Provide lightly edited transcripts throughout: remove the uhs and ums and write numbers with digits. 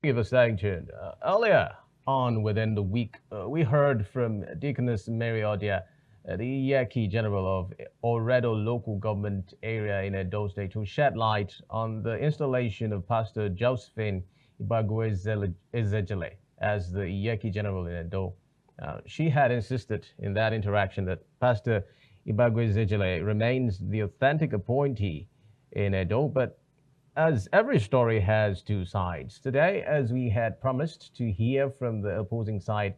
Thank you for staying tuned. Earlier on within the week, we heard from Deaconess Mary Odia, the Yaki General of Oredo local government area in Edo State, who shed light on the installation of Pastor Josephine Ibagwe Ezejele as the Yaki General in Edo. She had insisted in that interaction that Pastor Ibagwe Ezejele remains the authentic appointee in Edo, but as every story has two sides, today, as we had promised to hear from the opposing side,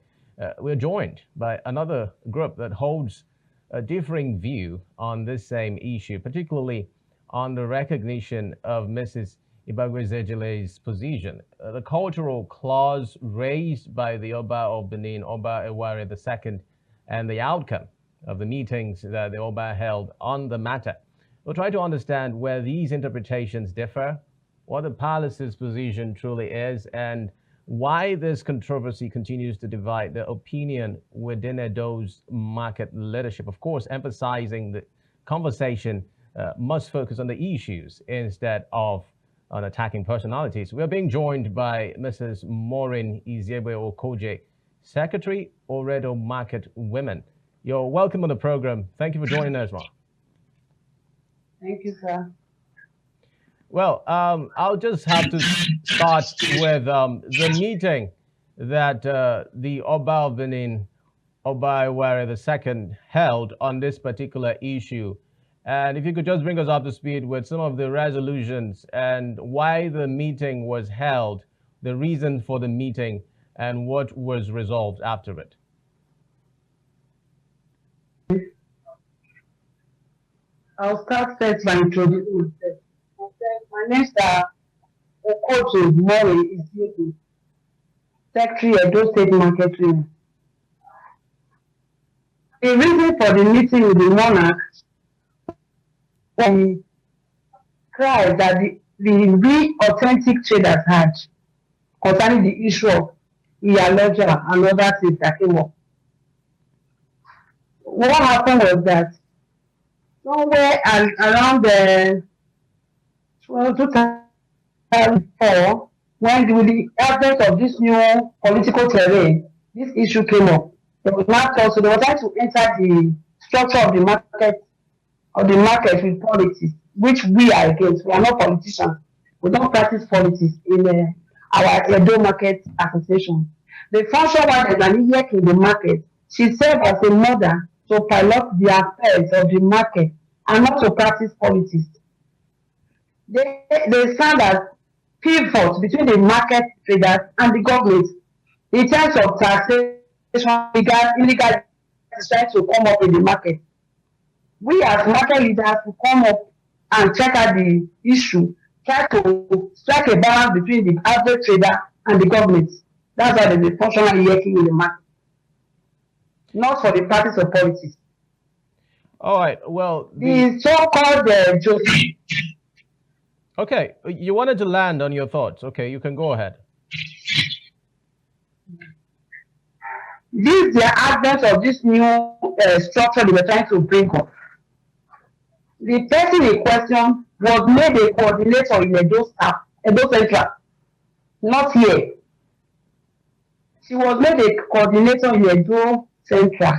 we're joined by another group that holds a differing view on this same issue, particularly on the recognition of Mrs. Ibagwe position. The cultural clause raised by the Oba of Benin, Oba Eware II, and the outcome of the meetings that the Oba held on the matter. We'll try to understand where these interpretations differ, what the palace's position truly is, and why this controversy continues to divide the opinion within Edo's market leadership. Of course, emphasizing the conversation must focus on the issues instead of on attacking personalities. We're being joined by Mrs. Maureen Okojie, Secretary, Oredo Market Women. You're welcome on the program. Thank you for joining us, Ma. Thank you, sir. Well, I'll just have to start with the meeting that the Oba of Benin, Oba Iware II, held on this particular issue. And if you could just bring us up to speed with some of the resolutions and why the meeting was held, the reason for the meeting, and what was resolved after it. I'll start first by introducing myself. My name is Okojie Maureen Okojie, Secretary Edo State Market Women. The reason for the meeting with the monarch was cry that the real authentic traders had concerning the issue of Iyaloja and other things that came up. What happened was that somewhere around the 2004, when the advent of this new political terrain, this issue came up. They was not also they were trying to enter the structure of the market with politics, which we are against. We are not politicians. We don't practice politics in our Edo Market Association. The function was as an Iyek in the market. She served as a mother to pilot the affairs of the market and not to practice politics. They stand as pivots between the market traders and the government in terms of taxation, illegal is trying to come up in the market. We as market leaders will come up and check out the issue, try to strike a balance between the average trader and the government. That's why there's a functional working in the market, not for the practice of politics. All right. Well, the so-called Joseph. Okay, you wanted to land on your thoughts. Okay, you can go ahead. This is the advent of this new structure they were trying to bring up. The person in question was made a coordinator in Edo Central, not here. She was made a coordinator in Edo Central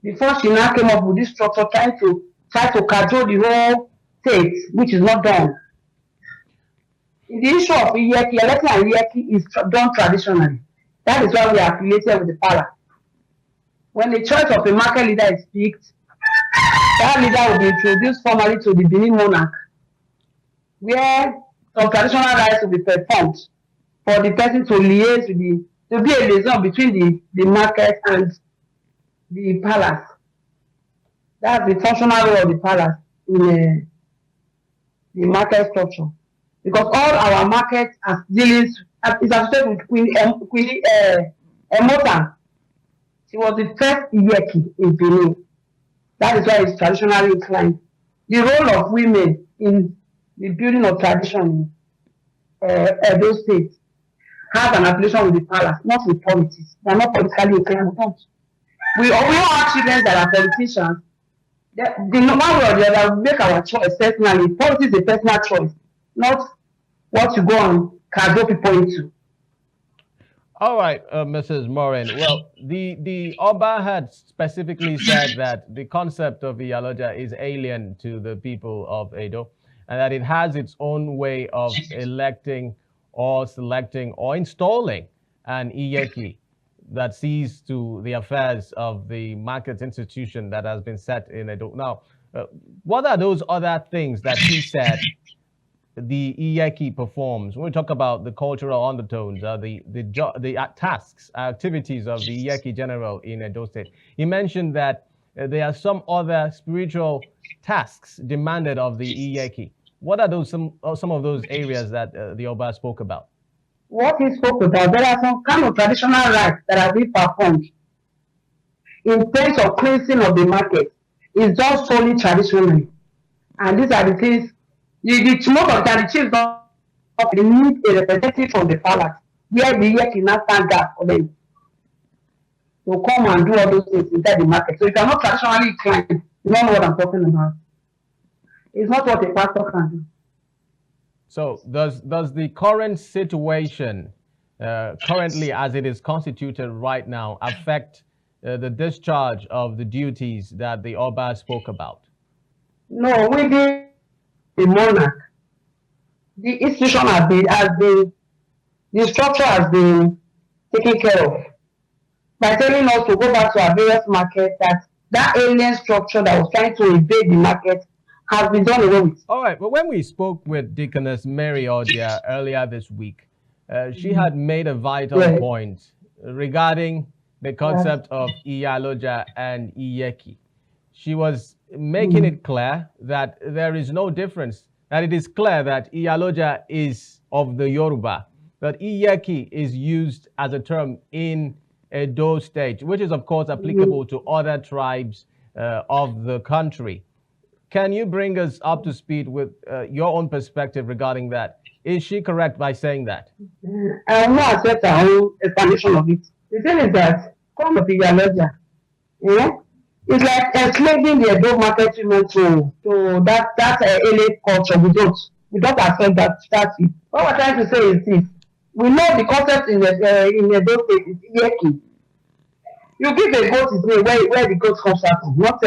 before she now came up with this structure, trying to cajole the whole state, which is not done. In the issue of Iyeki, election and Iyeki is done traditionally. That is why we are affiliated with the palace. When the choice of a market leader is picked, that leader will be introduced formally to the Benin monarch, where some traditional rites will be performed for the person to liaise with to be a liaison between the market and the palace. That's the functional role of the palace in the market structure. Because all our market as dealings is associated with Queen Emotan. She was the first Iyeki in Benin. That is why it's traditionally inclined. The role of women in the building of tradition in Edo State has an affiliation with the palace, not with politics. They are not politically inclined. We all have children that are politicians. The one way or the other, we make our choice personally. Politics is a personal choice, not what you go and casual people into. All right, Mrs. Maureen. Well, the Oba had specifically said that the concept of Iyaloja is alien to the people of Edo, and that it has its own way of electing or selecting or installing an Iyeki that sees to the affairs of the market institution that has been set in Edo. Now, what are those other things that he said the Iyeki performs? When we talk about the cultural undertones, the tasks, activities of the Iyeki general in Edo State, he mentioned that there are some other spiritual tasks demanded of the Iyeki. What are those some of those areas that the Oba spoke about? What he spoke about, there are some kind of traditional rites that are being performed in terms of cleansing of the market. It's done solely traditionally. And these are the things, the most of the chiefs don't they need a representative from the palace where the year can now stand up for them to come and do all those things inside the market. So if you're not traditionally inclined, you don't know what I'm talking about. It's not what a pastor can do. So does the current situation, currently as it is constituted right now, affect the discharge of the duties that the Oba spoke about? No, within the monarch, the institution has been, the structure has been taken care of by telling us to go back to our various markets, that alien structure that was trying to invade the market has been done away with. All right, but when we spoke with Deaconess Mary Okojie earlier this week, she had made a vital point regarding the concept of Iyaloja and Iyeki. She was making it clear that there is no difference, that it is clear that Iyaloja is of the Yoruba, but Iyeki is used as a term in Edo State, which is of course applicable to other tribes of the country. Can you bring us up to speed with your own perspective regarding that? Is she correct by saying that? I will not accept her own explanation of it. The thing is that, come with Iyaloja, it's like enslaving the Edo market women to that alien culture. We don't accept that. That's it. What we're trying to say is this: we know the concept in Edo State is Iyeki. You give a goat its name where the goat comes out from, not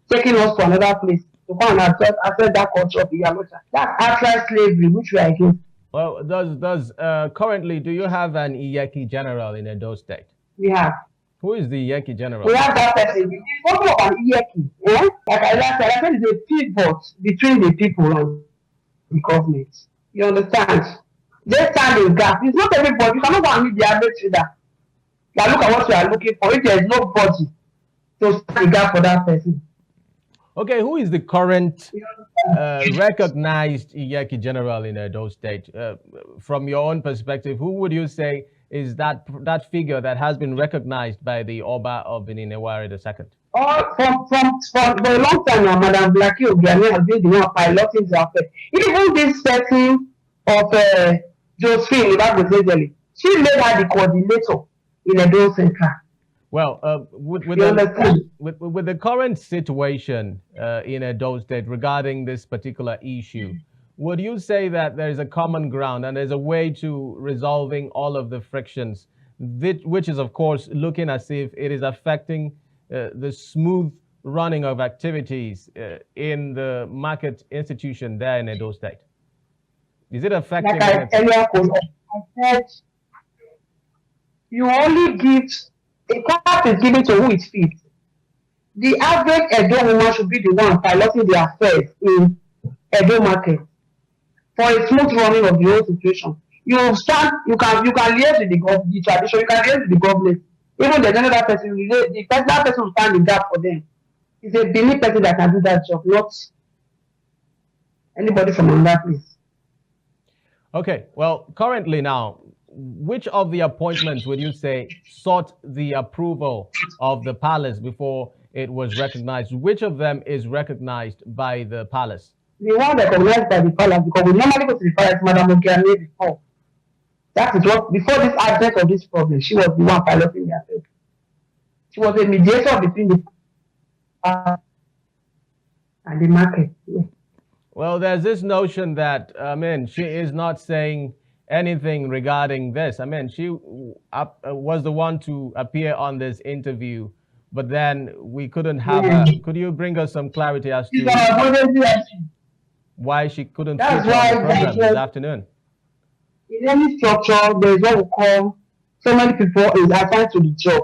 taking us to another place to come and accept that culture of Iyaloja. That's outright slavery, which we are against. Well, does currently, do you have an Iyeki general in Edo State? We have. Who is the Iyeki general? We have that person. The photo of an Iyeki, like I said, it's a pivot between the people and the government. You understand? They stand in gap. It's not everybody. You cannot go and meet the average reader. Now look at what you are looking for. If there is nobody to stand in gap for that person. Okay, who is the current recognized Iyeki general in Edo State? From your own perspective, who would you say is that figure that has been recognized by the Oba of Benin Eware II? For a long time now, Madam Blackie Obiane has been the one piloting the affair. Even this person of Josephine Ibagozedeli, she made her the coordinator in Edo Central. Well, with the current situation in Edo State regarding this particular issue, would you say that there is a common ground and there's a way to resolving all of the frictions, which is, of course, looking as if it is affecting the smooth running of activities in the market institution there in Edo State? Is it affecting? Like I said, you only give. A contract is given to who it fits. The average Edo woman should be the one piloting the affairs in Edo market for a smooth running of the whole situation. You can liaise with the tradition, you can liaise with the government. Even the general person, the personal person will stand in gap for them. It's a Benin person that can do that job, not anybody from another place. Okay, well, currently now, which of the appointments would you say sought the approval of the palace before it was recognized? Which of them is recognized by the palace? The one recognized by the palace, because we normally go to the palace, Madam Okojie before. That is what, before this advent of this problem, she was the one piloting the affair. She was a mediator between the palace and the market. Yeah. Well, there's this notion that, she is not saying anything regarding this? I mean, she was the one to appear on this interview, but then we couldn't have her. Could you bring us some clarity as to why she couldn't feature on the program this afternoon? In any structure, there is what we call so many people is assigned to the job.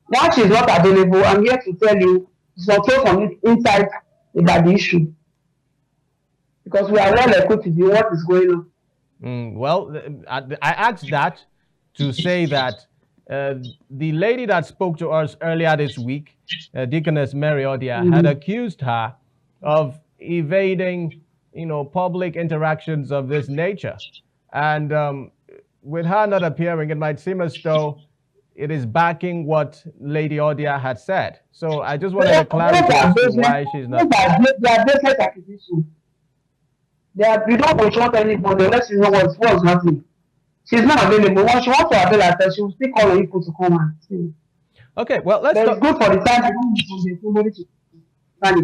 Once she's not available, I'm here to tell you some from inside about the issue. Because we are well equipped to do what is going on. Well, I asked that to say that the lady that spoke to us earlier this week, Deaconess Mary Okojie, had accused her of evading, public interactions of this nature. And with her not appearing, it might seem as though it is backing what Lady Okojie had said. So I just wanted to clarify as to why she's not. They are business acquisitions. You don't consult anybody unless you know what's happening. She's not available. When she wants to avail herself, she will still call on people to come and see. Okay, well, let's talk. It's good for the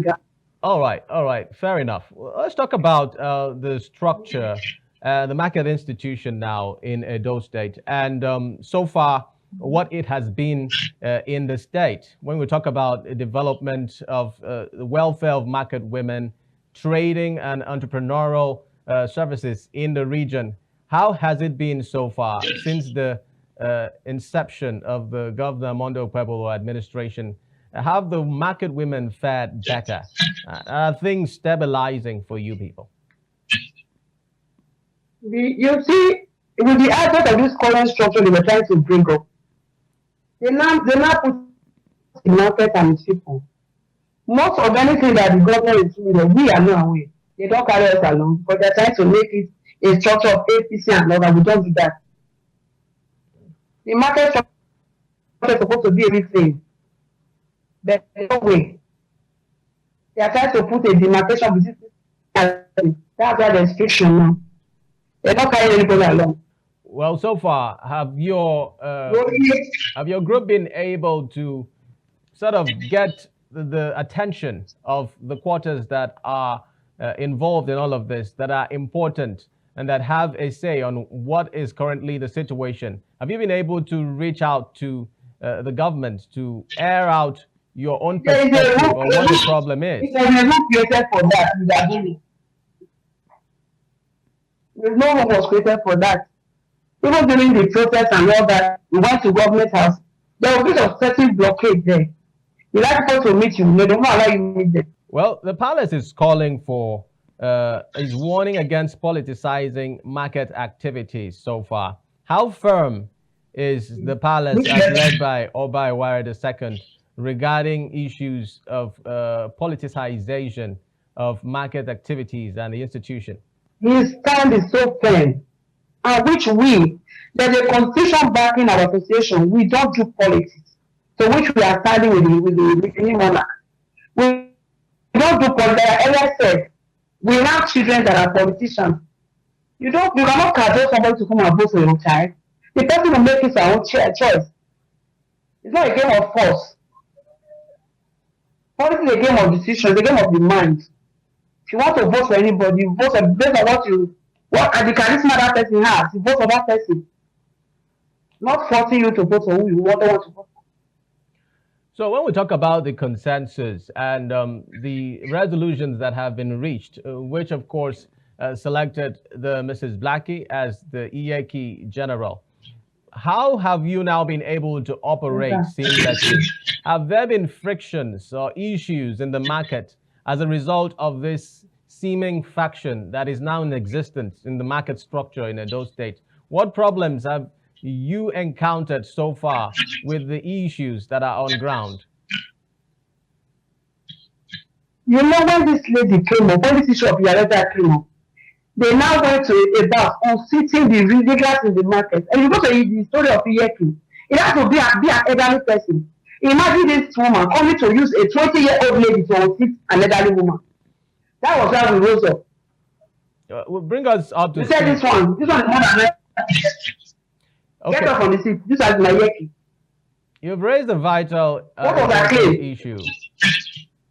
time. All right, fair enough. Well, let's talk about the structure, the market institution now in Edo State, and so far what it has been in the state. When we talk about the development of the welfare of market women, trading and entrepreneurial services in the region, how has it been so far since the inception of the Governor Mondo Pueblo administration? Have the market women fared better? Are things stabilizing for you people? You see, with the advent of this current structure they were trying to bring up, they now put the market and its people. Most of anything that the government is doing, we are not aware. They don't carry us along, but they're trying to make it a structure of APC and all that. We don't do that. The market structure is supposed to be everything. But no way. They are trying to put a demarcation between. That's why there's friction now. They don't carry anybody along. Well, so far, have your group been able to sort of get the attention of the quarters that are involved in all of this, that are important and that have a say on what is currently the situation? Have you been able to reach out to the government to air out your own perspective on what the problem is? There's no room created for that. There's no room was created for that. Even during the protest and all that, we went to government house. There was a bit of certain blockade there. You like people to meet you, they don't allow you to meet them. Well, the palace is calling for, is warning against politicizing market activities so far. How firm is the palace as led by Oba Iware II regarding issues of politicization of market activities and the institution? His stand is so firm, and which there's a constitution backing our association. We don't do politics, so which we are standing with the new monarch. We don't do politics. As I said, we have children that are politicians. You cannot cajole somebody to come and vote for your child. The person will make his own choice. It's not a game of force. Politics is a game of decision. It's a game of the mind. If you want to vote for anybody, you vote based on what the charisma that person has. You vote for that person. Not forcing you to vote for who you want to vote for. So when we talk about the consensus and the resolutions that have been reached, which of course selected the Mrs. Blackie as the Iyeki General, how have you now been able to operate seamlessly? Have there been frictions or issues in the market as a result of this seeming faction that is now in existence in the market structure in Edo State? What problems have you encountered so far with the issues that are on ground? You know, when this lady came up, when this issue of Iyaloja came up, they now went to about unseating the regulars in the market. And you go to the story of Iyeki, it has to be an elderly person. Imagine this woman coming to use a 20-year-old lady to unseat an elderly woman. That was how we rose up. Well, bring us up to speed. You said this one is more than okay. Get up on the seat. This is my Iyeki. You've raised a vital issue.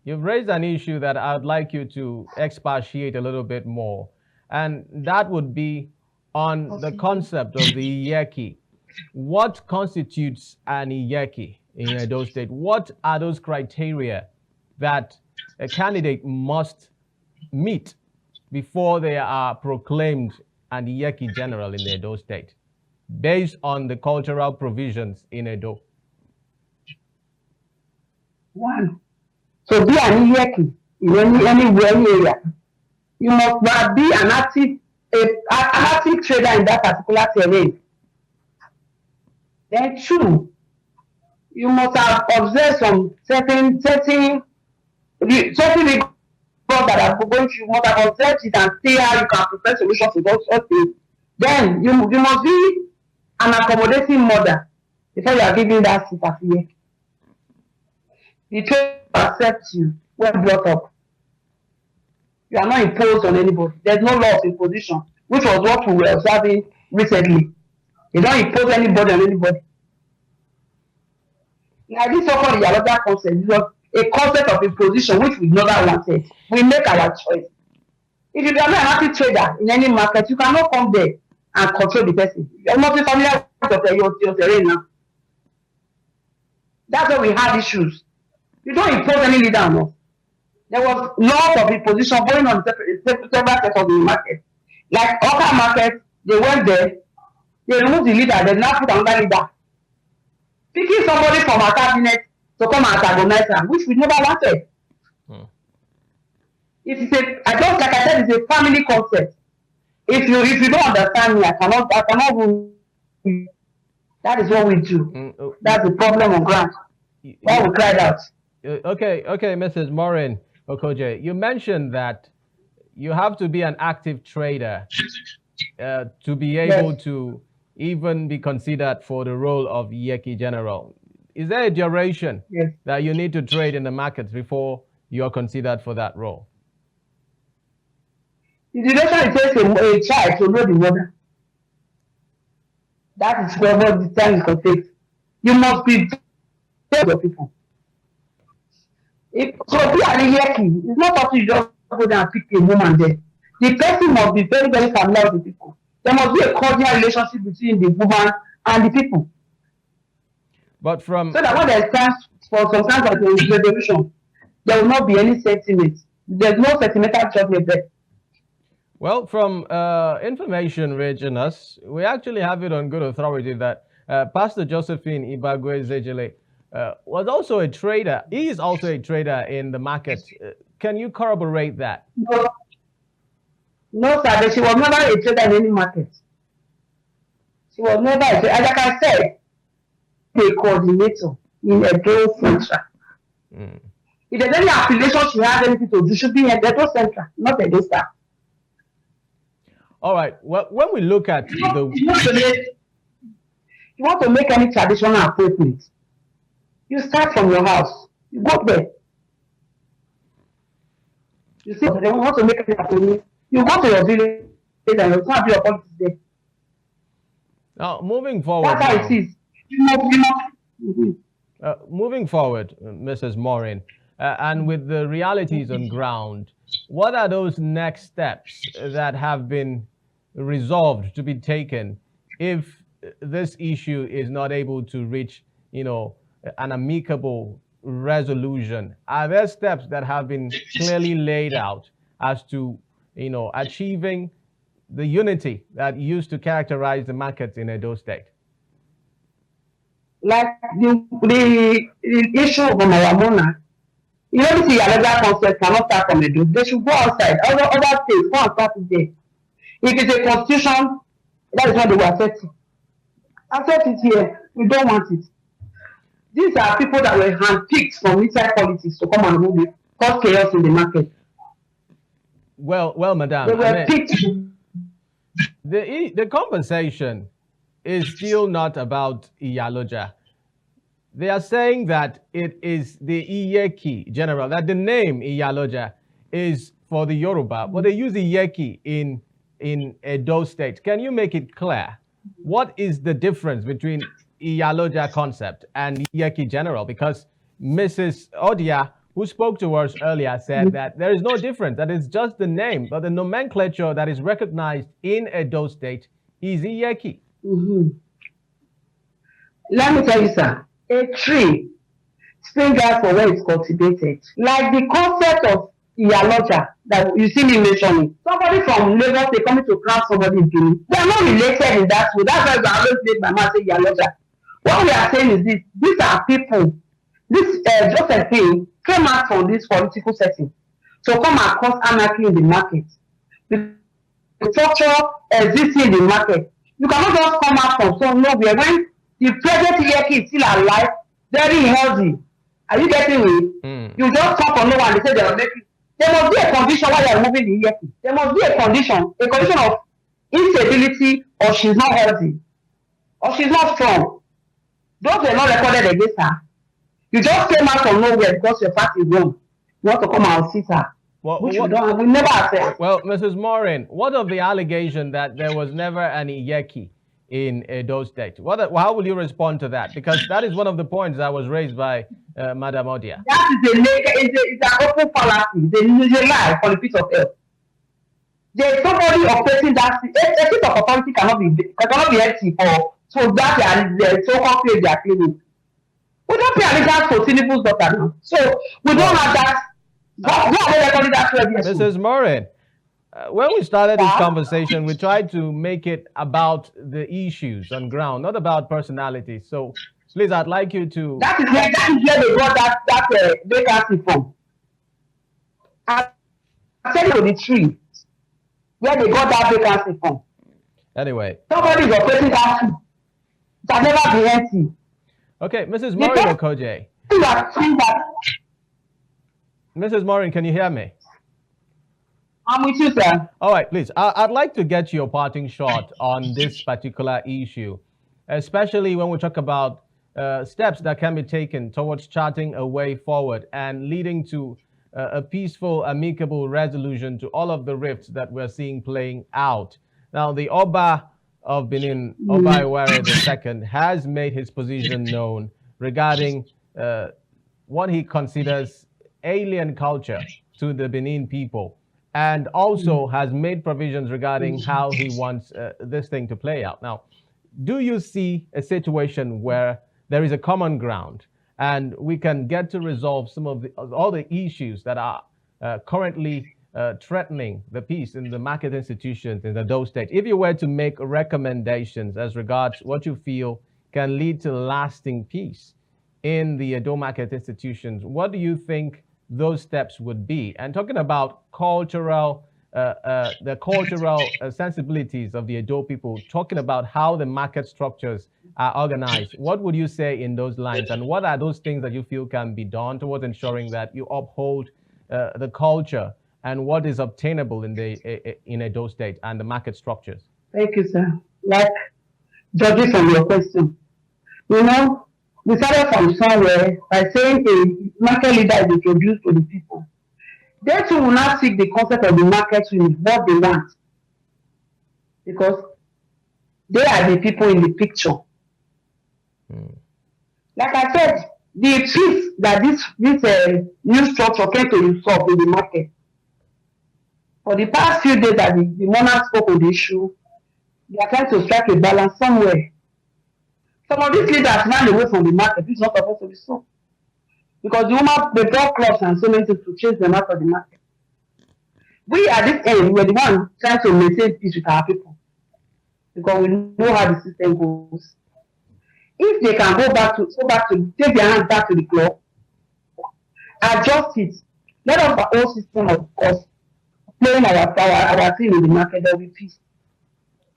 You've raised an issue that I'd like you to expatiate a little bit more. And that would be on the concept of the Iyeki. What constitutes an Iyeki in Edo State? What are those criteria that a candidate must meet before they are proclaimed an Iyeki general in Edo State, based on the cultural provisions in Edo? One, to be an Iyeki in anywhere, any area, you must be an active trader in that particular terrain. Then two, you must have observed some certain rigors that are going to, you must have observed it and see how you can prepare solutions to those things. Then you must be an accommodating mother before you are giving that seat as Iyeki. The trader accepts you when brought up. You are not imposed on anybody. There's no law of imposition, which was what we were observing recently. You don't impose anybody on anybody. Now, this so-called Iyaloja concept was a concept of imposition which we never wanted. We make our choice. If you are not an active trader in any market, you cannot come there and control the person. You're not familiar with your terrain now. That's why we had issues. You don't impose any leader on us. There was lots of imposition going on in several sectors of the market. Like Oka market, they went there, they removed the leader, they now put another leader. Picking somebody from our cabinet to come and antagonize them, which we never wanted. It is like I said, it's a family concept. If you don't understand me, I cannot that is what we do. That's the problem on ground. Why we cried out. Okay, Mrs. Maureen Okojie, you mentioned that you have to be an active trader to be able to even be considered for the role of Iyeki General. Is there a duration that you need to trade in the markets before you're considered for that role? The duration it takes a child to know the mother. That is what the time it will take. You must be your people. So be an Iyeki. It's not something you just go there and pick a woman there. The person must be very, very familiar with the people. There must be a cordial relationship between the woman and the people. But so that when there stands for some kind of resolution, there will not be any sentiment. There's no sentimental judgment there. Well, from information reaching us, we actually have it on good authority that Pastor Josephine Ibagwe Zejele was also a trader. He is also a trader in the market. Can you corroborate that? No, sir. She was never a trader in any market. She was never a trader. Like I said, a coordinator in Edo Central. If there's any affiliation she has anything to do, should be in Edo Central, not Edo State. All right. Well, when we look at you want to make any traditional appointment, you start from your house. You go there. You see, they want to make any appointment. You go to your village and you can't do your politics there. Now, moving forward. That's how it is. Moving forward, Mrs. Maureen, and with the realities on ground, what are those next steps that have been resolved to be taken if this issue is not able to reach, an amicable resolution? Are there steps that have been clearly laid out as to, achieving the unity that used to characterize the markets in Edo State? Like the issue of Maramona, the Iyaloja concept cannot start from Edo. They should go outside. Other states, go and start it there. If it's a constitution, that is what they will accept it. Accept it here. We don't want it. These are people that were handpicked from inside politics to come and rule it, cause chaos in the market. Well, madam. They were picked. The conversation is still not about Iyaloja. They are saying that it is the Iyeki general, that the name Iyaloja is for the Yoruba, but they use Iyeki in Edo State. Can you make it clear? What is the difference between Iyaloja concept and Iyeki general? Because Mrs. Odia, who spoke to us earlier, said that there is no difference, that it's just the name, but the nomenclature that is recognized in Edo State is Iyeki. Let me tell you, sir, a tree spring out for where it's cultivated. Like the concept of Iyaloja that you see me mentioning. Somebody from Lagos, they coming to crown somebody in Benin. They are not related in that way. That's why I always make my mouth say Iyaloja. What we are saying is this: these are people. This Josephine came out from this political setting to come and cause anarchy in the market. The structure exists in the market. You cannot just come out from so nowhere when the present Iyeki is still alive, very healthy. Are you getting me? You just talk on no one. They say they are making. There must be a condition why they are moving the Iyeki. There must be a condition of instability, or she's not healthy, or she's not strong. Those were not recorded against her. You just came out from nowhere because your party is wrong. You want to come and sit her. Well, which we don't. We never accept. Well, Mrs. Maureen, what of the allegation that there was never an Iyeki in Edo State? How will you respond to that? Because that is one of the points that was raised by Madam Odia. That is it's an open fallacy. It's a lie for the piece of earth. There is somebody operating that. A piece of authority cannot be empty for so that they are so-called place they are cleaning. We don't pay allegiance to Tinubu's daughter now. So we don't have that. Mrs. Maureen, when we started this conversation, we tried to make it about the issues on ground, not about personality. So please, I'd like you to... That is where they got that vacancy from. I'm telling you the tree, where they got that vacancy from. Anyway. Somebody is operating that tree. It has never been empty. Okay, Mrs. Maureen Okojie. Mrs. Maureen, can you hear me? I'm with you, sir. All right, please. I'd like to get your parting shot on this particular issue, especially when we talk about steps that can be taken towards charting a way forward and leading to a peaceful, amicable resolution to all of the rifts that we're seeing playing out. Now, the Oba of Benin, Oba Iwere II, has made his position known regarding what he considers alien culture to the Benin people, and also has made provisions regarding how he wants this thing to play out. Now, do you see a situation where there is a common ground and we can get to resolve some of all the issues that are currently threatening the peace in the market institutions in the Edo State? If you were to make recommendations as regards what you feel can lead to lasting peace in the Edo market institutions, what do you think those steps would be? And talking about cultural, the cultural sensibilities of the Edo people, talking about how the market structures are organized, what would you say in those lines? And what are those things that you feel can be done towards ensuring that you uphold the culture and what is obtainable in Edo State and the market structures? Thank you, sir. Like, judging from your question, you know, we started from somewhere by saying a market leader is introduced to the people. They too will not seek the concept of the market with what they want, because they are the people in the picture. Like I said, the peace that this new structure came to resolve in the market. For the past few days that the monarch spoke on the issue, they are trying to strike a balance somewhere. Some of these leaders ran away from the market. It's not supposed to be so. Because the woman, they brought clubs and so many things to chase them out of the market. We at this end, we're the one trying to maintain peace with our people. Because we know how the system goes. If they can go back to take their hands back to the club, adjust it. Let us our own system of course playing our team in the market, there will be peace.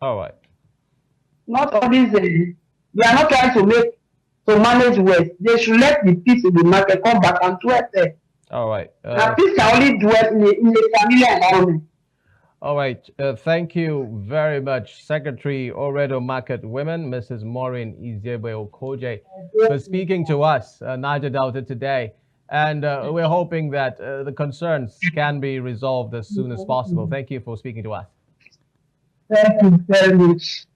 All right. Not all these they are not trying to manage waste. They should let the peace in the market come back and dwell there. All right. Now, peace can only dwell in a familiar environment. All right. Thank you very much, Secretary Oredo Market Women, Mrs. Maureen Okojie, for speaking to us, Niger Delta Today. And we're hoping that the concerns can be resolved as soon as possible. Thank you for speaking to us. Thank you very much.